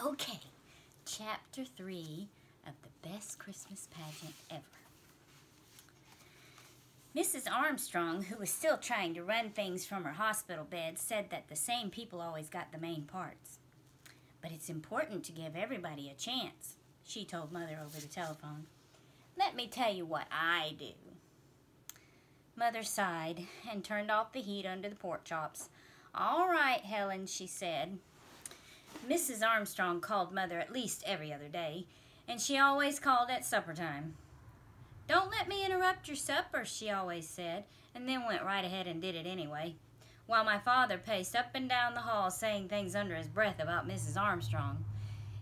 Okay, Chapter 3 of the best Christmas pageant ever. Mrs. Armstrong, who was still trying to run things from her hospital bed, said that the same people always got the main parts. But it's important to give everybody a chance, she told Mother over the telephone. Let me tell you what I do. Mother sighed and turned off the heat under the pork chops. All right, Helen, she said. Mrs. Armstrong called Mother at least every other day, and she always called at supper time. Don't let me interrupt your supper, she always said, and then went right ahead and did it anyway, while my father paced up and down the hall saying things under his breath about Mrs. Armstrong.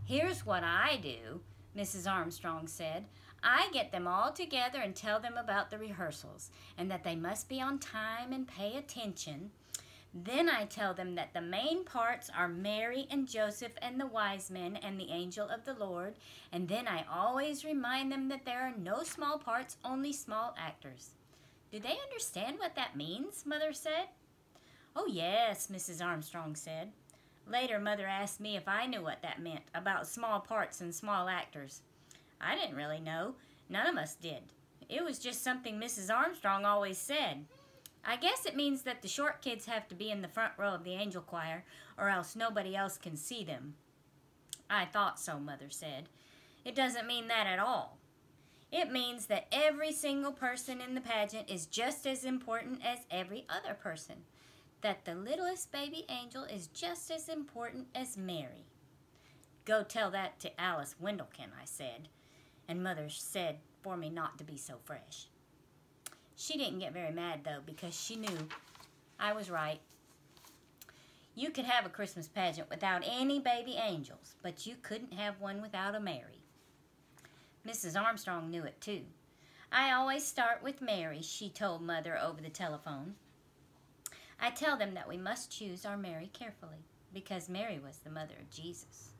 Here's what I do, Mrs. Armstrong said. I get them all together and tell them about the rehearsals, and that they must be on time and pay attention. Then I tell them that the main parts are Mary and Joseph and the wise men and the angel of the Lord, and then I always remind them that there are no small parts, only small actors. Do they understand what that means? Mother said. Oh, yes, Mrs. Armstrong said. Later, Mother asked me if I knew what that meant about small parts and small actors. I didn't really know. None of us did. It was just something Mrs. Armstrong always said. I guess it means that the short kids have to be in the front row of the angel choir, or else nobody else can see them. I thought so, Mother said. It doesn't mean that at all. It means that every single person in the pageant is just as important as every other person. That the littlest baby angel is just as important as Mary. Go tell that to Alice Wendlekin, I said, and Mother said for me not to be so fresh. She didn't get very mad, though, because she knew I was right. You could have a Christmas pageant without any baby angels, but you couldn't have one without a Mary. Mrs. Armstrong knew it, too. I always start with Mary, she told Mother over the telephone. I tell them that we must choose our Mary carefully, because Mary was the mother of Jesus.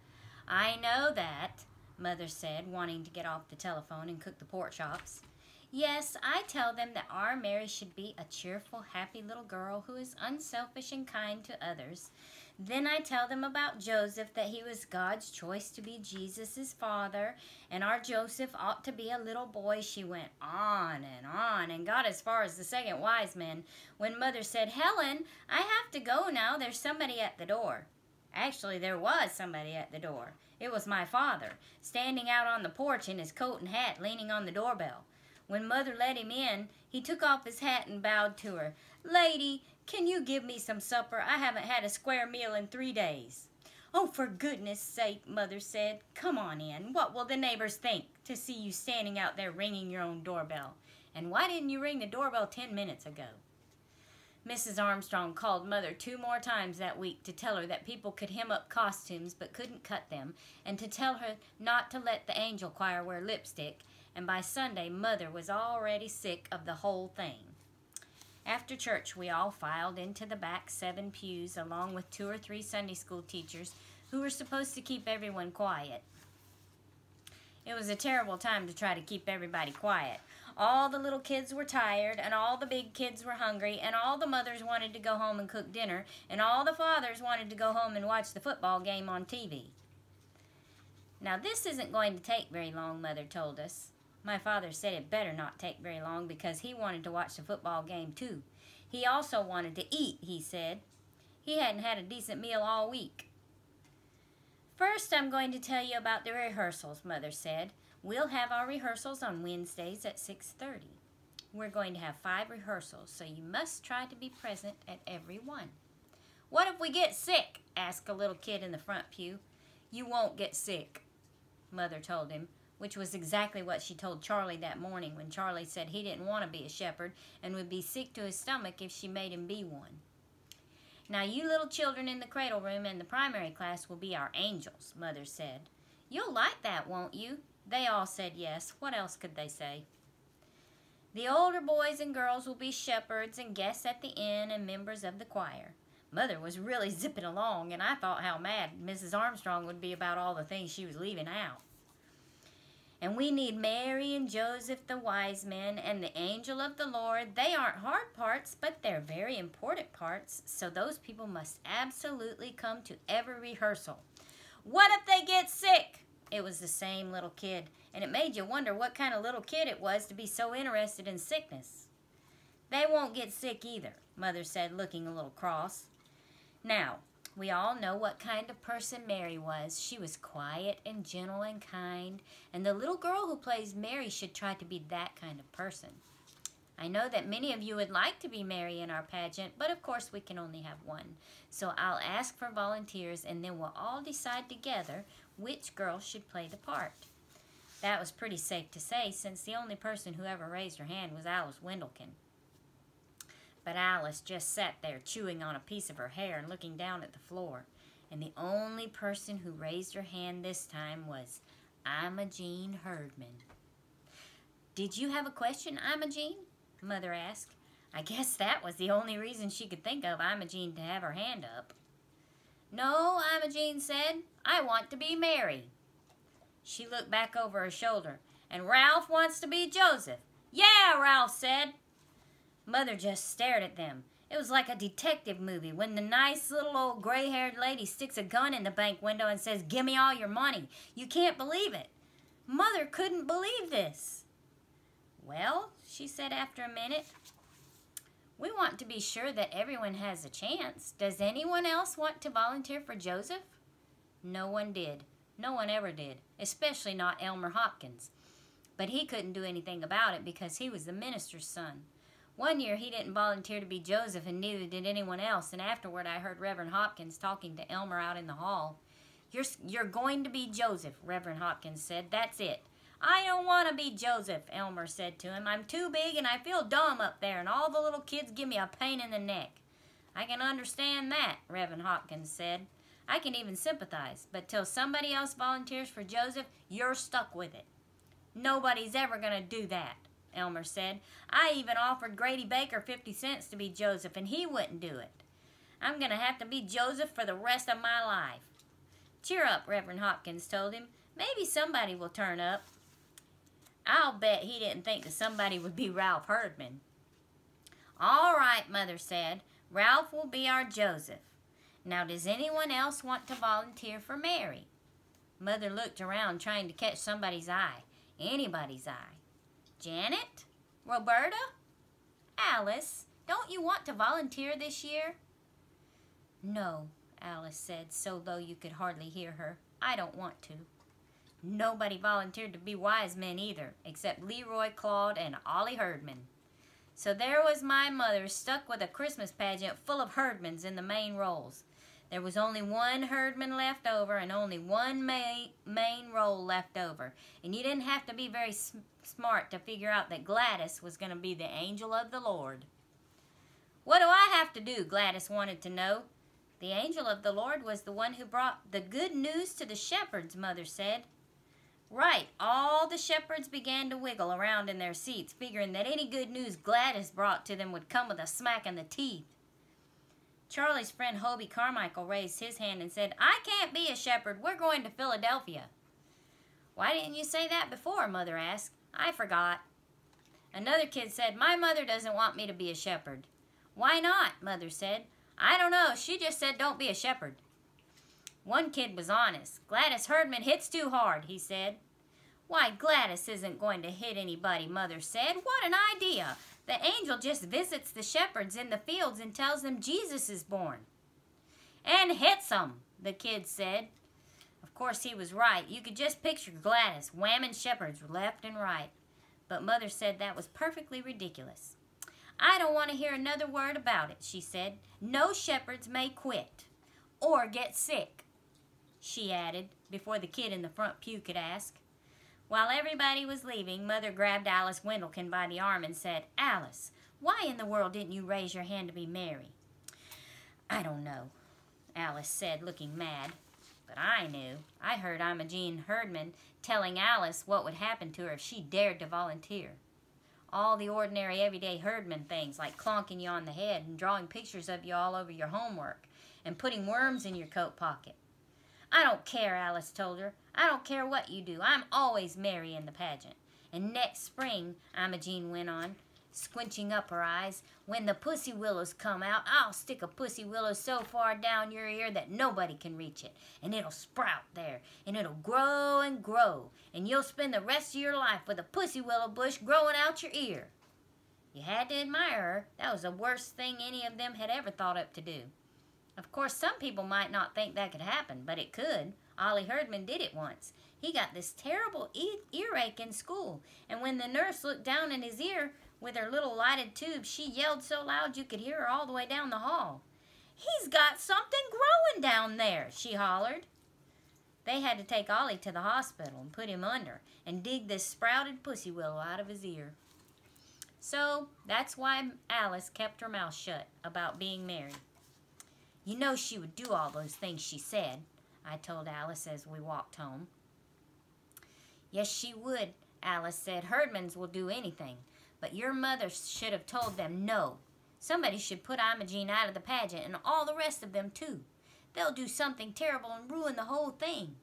I know that, Mother said, wanting to get off the telephone and cook the pork chops. Yes, I tell them that our Mary should be a cheerful, happy little girl who is unselfish and kind to others. Then I tell them about Joseph, that he was God's choice to be Jesus' father, and our Joseph ought to be a little boy. She went on and got as far as the second wise man, when Mother said, Helen, I have to go now. There's somebody at the door. Actually, there was somebody at the door. It was my father, standing out on the porch in his coat and hat, leaning on the doorbell. When Mother let him in, he took off his hat and bowed to her. Lady, can you give me some supper? I haven't had a square meal in 3 days. Oh, for goodness sake, Mother said. Come on in. What will the neighbors think to see you standing out there ringing your own doorbell? And why didn't you ring the doorbell 10 minutes ago? Mrs. Armstrong called Mother 2 more times that week to tell her that people could hem up costumes but couldn't cut them, and to tell her not to let the angel choir wear lipstick, and by Sunday, Mother was already sick of the whole thing. After church, we all filed into the back 7 pews, along with 2 or 3 Sunday school teachers who were supposed to keep everyone quiet. It was a terrible time to try to keep everybody quiet. All the little kids were tired, and all the big kids were hungry, and all the mothers wanted to go home and cook dinner, and all the fathers wanted to go home and watch the football game on TV. Now, this isn't going to take very long, Mother told us. My father said it better not take very long because he wanted to watch the football game too. He also wanted to eat, he said. He hadn't had a decent meal all week. First, I'm going to tell you about the rehearsals, Mother said. We'll have our rehearsals on Wednesdays at 6:30. We're going to have 5 rehearsals, so you must try to be present at every one. What if we get sick? Asked a little kid in the front pew. You won't get sick, Mother told him, which was exactly what she told Charlie that morning when Charlie said he didn't want to be a shepherd and would be sick to his stomach if she made him be one. Now, you little children in the cradle room and the primary class will be our angels, Mother said. You'll like that, won't you? They all said yes. What else could they say? The older boys and girls will be shepherds and guests at the inn and members of the choir. Mother was really zipping along, and I thought how mad Mrs. Armstrong would be about all the things she was leaving out. And we need Mary and Joseph, the wise men, and the angel of the Lord. They aren't hard parts, but they're very important parts, so those people must absolutely come to every rehearsal. What if they get sick? It was the same little kid, and it made you wonder what kind of little kid it was to be so interested in sickness. They won't get sick either, Mother said, looking a little cross. Now, we all know what kind of person Mary was. She was quiet and gentle and kind, and the little girl who plays Mary should try to be that kind of person. I know that many of you would like to be Mary in our pageant, but of course we can only have one. So I'll ask for volunteers, and then we'll all decide together which girl should play the part. That was pretty safe to say, since the only person who ever raised her hand was Alice Wendlekin. But Alice just sat there chewing on a piece of her hair and looking down at the floor. And the only person who raised her hand this time was Imogene Herdman. Did you have a question, Imogene? Mother asked. I guess that was the only reason she could think of Imogene to have her hand up. No, Imogene said. I want to be Mary. She looked back over her shoulder. And Ralph wants to be Joseph. Yeah, Ralph said. Mother just stared at them. It was like a detective movie when the nice little old gray-haired lady sticks a gun in the bank window and says, "Give me all your money." You can't believe it. Mother couldn't believe this. Well, she said after a minute, we want to be sure that everyone has a chance. Does anyone else want to volunteer for Joseph? No one did. No one ever did, especially not Elmer Hopkins. But he couldn't do anything about it because he was the minister's son. One year he didn't volunteer to be Joseph, and neither did anyone else, and afterward I heard Reverend Hopkins talking to Elmer out in the hall. You're going to be Joseph, Reverend Hopkins said. That's it. I don't want to be Joseph, Elmer said to him. I'm too big and I feel dumb up there, and all the little kids give me a pain in the neck. I can understand that, Reverend Hopkins said. I can even sympathize, but till somebody else volunteers for Joseph, you're stuck with it. Nobody's ever going to do that, Elmer said. I even offered Grady Baker 50 cents to be Joseph, and he wouldn't do it. I'm going to have to be Joseph for the rest of my life. Cheer up, Reverend Hopkins told him. Maybe somebody will turn up. I'll bet he didn't think that somebody would be Ralph Herdman. All right, Mother said. Ralph will be our Joseph. Now, does anyone else want to volunteer for Mary? Mother looked around trying to catch somebody's eye. Anybody's eye. Janet? Roberta? Alice, don't you want to volunteer this year? No, Alice said, so low you could hardly hear her. I don't want to. Nobody volunteered to be wise men either, except Leroy Claude and Ollie Herdman. So there was my mother stuck with a Christmas pageant full of Herdmans in the main roles. There was only one Herdman left over and only one main role left over. And you didn't have to be very smart to figure out that Gladys was going to be the angel of the Lord. What do I have to do? Gladys wanted to know. The angel of the Lord was the one who brought the good news to the shepherds, Mother said. Right, all the shepherds began to wiggle around in their seats, figuring that any good news Gladys brought to them would come with a smack in the teeth. Charlie's friend Hobie Carmichael raised his hand and said, I can't be a shepherd. We're going to Philadelphia. Why didn't you say that before? Mother asked. I forgot. Another kid said, my mother doesn't want me to be a shepherd. Why not? Mother said. I don't know. She just said don't be a shepherd. One kid was honest. Gladys Herdman hits too hard, he said. Why, Gladys isn't going to hit anybody, Mother said. What an idea. The angel just visits the shepherds in the fields and tells them Jesus is born. And hits them, the kid said. Of course, he was right. You could just picture Gladys whamming shepherds left and right. But Mother said that was perfectly ridiculous. I don't want to hear another word about it, she said. No shepherds may quit or get sick, she added, before the kid in the front pew could ask. While everybody was leaving, Mother grabbed Alice Wendlekin by the arm and said, Alice, why in the world didn't you raise your hand to be Mary? I don't know, Alice said, looking mad. But I knew. I heard Imogene Herdman telling Alice what would happen to her if she dared to volunteer. All the ordinary everyday Herdman things, like clonking you on the head and drawing pictures of you all over your homework and putting worms in your coat pocket. I don't care, Alice told her. I don't care what you do. I'm always Mary in the pageant. And next spring, Imogene went on, squinching up her eyes. "When the pussy willows come out, I'll stick a pussy willow so far down your ear that nobody can reach it. And it'll sprout there, and it'll grow and grow, and you'll spend the rest of your life with a pussy willow bush growing out your ear." You had to admire her. That was the worst thing any of them had ever thought up to do. Of course, some people might not think that could happen, but it could. Ollie Herdman did it once. He got this terrible earache in school, and when the nurse looked down in his ear with her little lighted tube, she yelled so loud you could hear her all the way down the hall. "He's got something growing down there," she hollered. They had to take Ollie to the hospital and put him under and dig this sprouted pussy willow out of his ear. So that's why Alice kept her mouth shut about being married. "You know she would do all those things she said," I told Alice as we walked home. "Yes, she would," Alice said. "Herdmans will do anything, but your mother should have told them no. Somebody should put Imogene out of the pageant and all the rest of them too. They'll do something terrible and ruin the whole thing."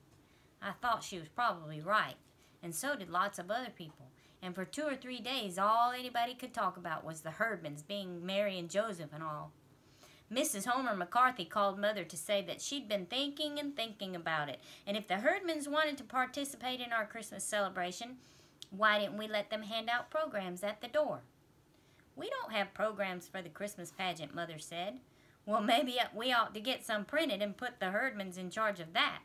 I thought she was probably right, and so did lots of other people. And for 2 or 3 days, all anybody could talk about was the Herdmans being Mary and Joseph and all. Mrs. Homer McCarthy called Mother to say that she'd been thinking and thinking about it, and if the Herdmans wanted to participate in our Christmas celebration, why didn't we let them hand out programs at the door? "We don't have programs for the Christmas pageant," Mother said. "Well, maybe we ought to get some printed and put the Herdmans in charge of that."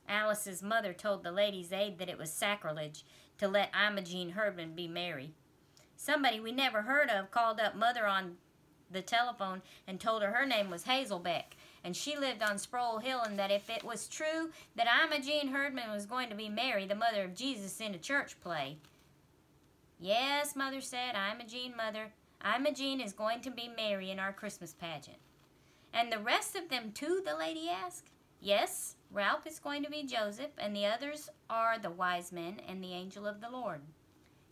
Alice's mother told the Ladies' Aid that it was sacrilege to let Imogene Herdman be Mary. Somebody we never heard of called up Mother on the telephone and told her name was Hazelbeck, and she lived on Sproul Hill, and that if it was true that Imogene Herdman was going to be Mary, the mother of Jesus, in a church play. "Yes," Mother said, Imogene is going to be Mary in our Christmas pageant." "And the rest of them too?" the lady asked. "Yes, Ralph is going to be Joseph, and the others are the wise men and the angel of the Lord."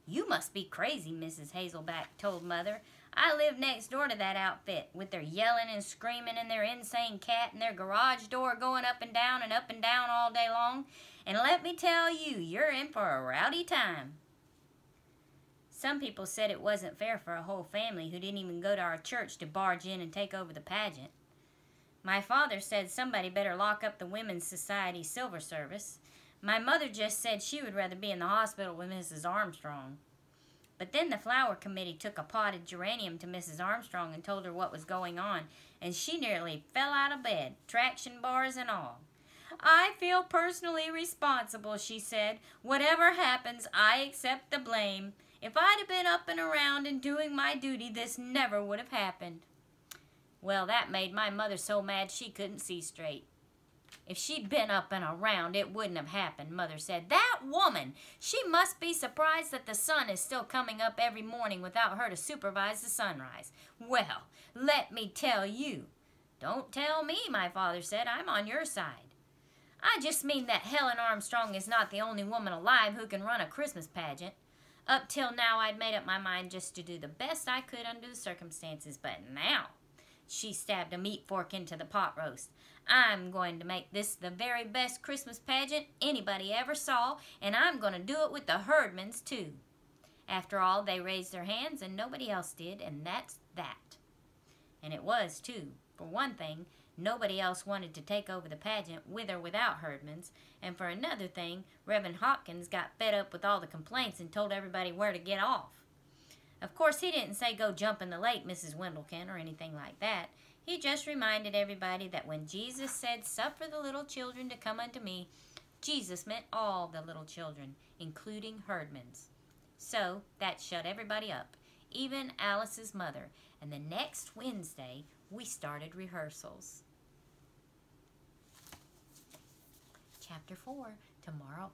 "You must be crazy," Mrs. Hazelback told Mother. "I live next door to that outfit, with their yelling and screaming and their insane cat and their garage door going up and down all day long. And let me tell you, you're in for a rowdy time." Some people said it wasn't fair for a whole family who didn't even go to our church to barge in and take over the pageant. My father said somebody better lock up the Women's Society silver service. My mother just said she would rather be in the hospital with Mrs. Armstrong. But then the flower committee took a potted geranium to Mrs. Armstrong and told her what was going on, and she nearly fell out of bed, traction bars and all. "I feel personally responsible," she said. "Whatever happens, I accept the blame. If I'd have been up and around and doing my duty, this never would have happened." Well, that made my mother so mad she couldn't see straight. "If she'd been up and around, it wouldn't have happened," Mother said. "That woman! She must be surprised that the sun is still coming up every morning without her to supervise the sunrise. Well, let me tell you." "Don't tell me," my father said. "I'm on your side." "I just mean that Helen Armstrong is not the only woman alive who can run a Christmas pageant. Up till now, I'd made up my mind just to do the best I could under the circumstances, but now," she stabbed a meat fork into the pot roast, "I'm going to make this the very best Christmas pageant anybody ever saw, and I'm going to do it with the Herdmans, too." After all, they raised their hands, and nobody else did, and that's that. And it was, too. For one thing, nobody else wanted to take over the pageant with or without Herdmans, and for another thing, Reverend Hopkins got fed up with all the complaints and told everybody where to get off. Of course, he didn't say go jump in the lake, Mrs. Wendlekin, or anything like that. He just reminded everybody that when Jesus said, "Suffer the little children to come unto me," Jesus meant all the little children, including Herdmans. So that shut everybody up, even Alice's mother, and the next Wednesday we started rehearsals. Chapter 4, tomorrow.